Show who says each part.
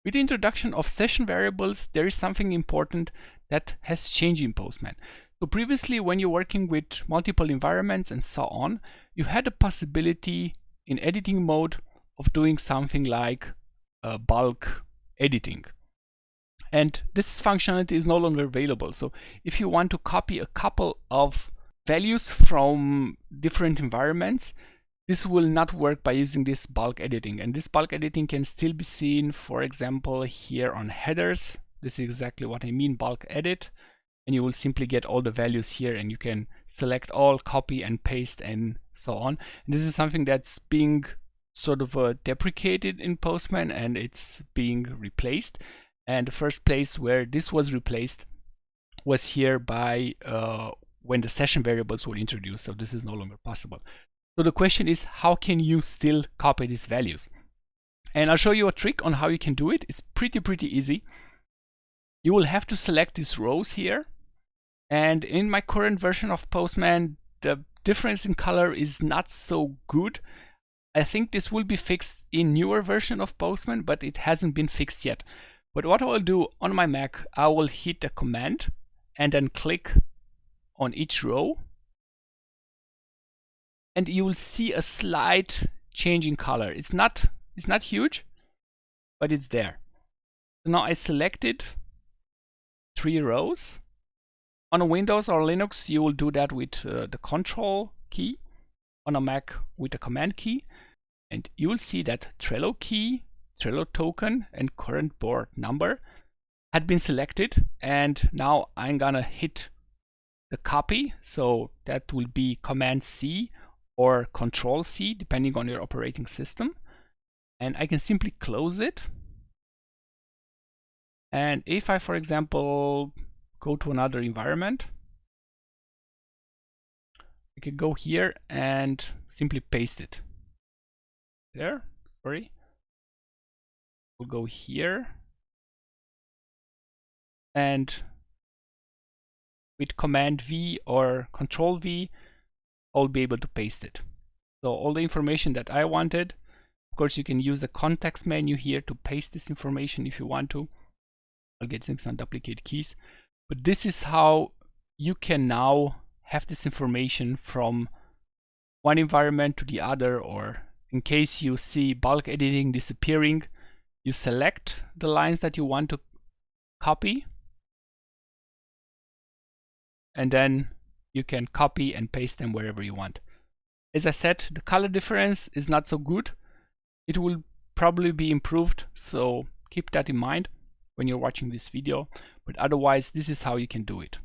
Speaker 1: With the introduction of session variables, there is something important that has changed in Postman. So previously, when you're working with multiple environments and so on, you had a possibility in editing mode of doing something like bulk editing. And this functionality is no longer available. So if you want to copy a couple of values from different environments, this will not work by using this bulk editing. And this bulk editing can still be seen, for example, here on headers. This is exactly what I mean, bulk edit. And you will simply get all the values here, and you can select all, copy and paste and so on. And this is something that's being sort of deprecated in Postman, and it's being replaced. And the first place where this was replaced was here by when the session variables were introduced. So this is no longer possible. So the question is, how can you still copy these values? And I'll show you a trick on how you can do it. It's pretty easy. You will have to select these rows here. And in my current version of Postman, the difference in color is not so good. I think this will be fixed in newer version of Postman, but it hasn't been fixed yet. But what I will do on my Mac, I will hit the command and then click on each row. And you will see a slight change in color. It's not huge, but it's there. So now I selected 3 rows. On a Windows or Linux, you will do that with the Control key. On a Mac with the Command key. And you will see that Trello key, Trello token, and current board number had been selected. And now I'm gonna hit the copy. So that will be Command C or Control C, depending on your operating system. And I can simply close it. And if I, for example, go to another environment, I can go here and simply paste it. There, sorry. We'll go here. And with Command V or Control V, I'll be able to paste it. So all the information that I wanted, of course you can use the context menu here to paste this information if you want to. I'll get some duplicate keys. But this is how you can now have this information from one environment to the other, or in case you see bulk editing disappearing, you select the lines that you want to copy, and then you can copy and paste them wherever you want. As I said, the color difference is not so good. It will probably be improved, so keep that in mind when you're watching this video. But otherwise, this is how you can do it.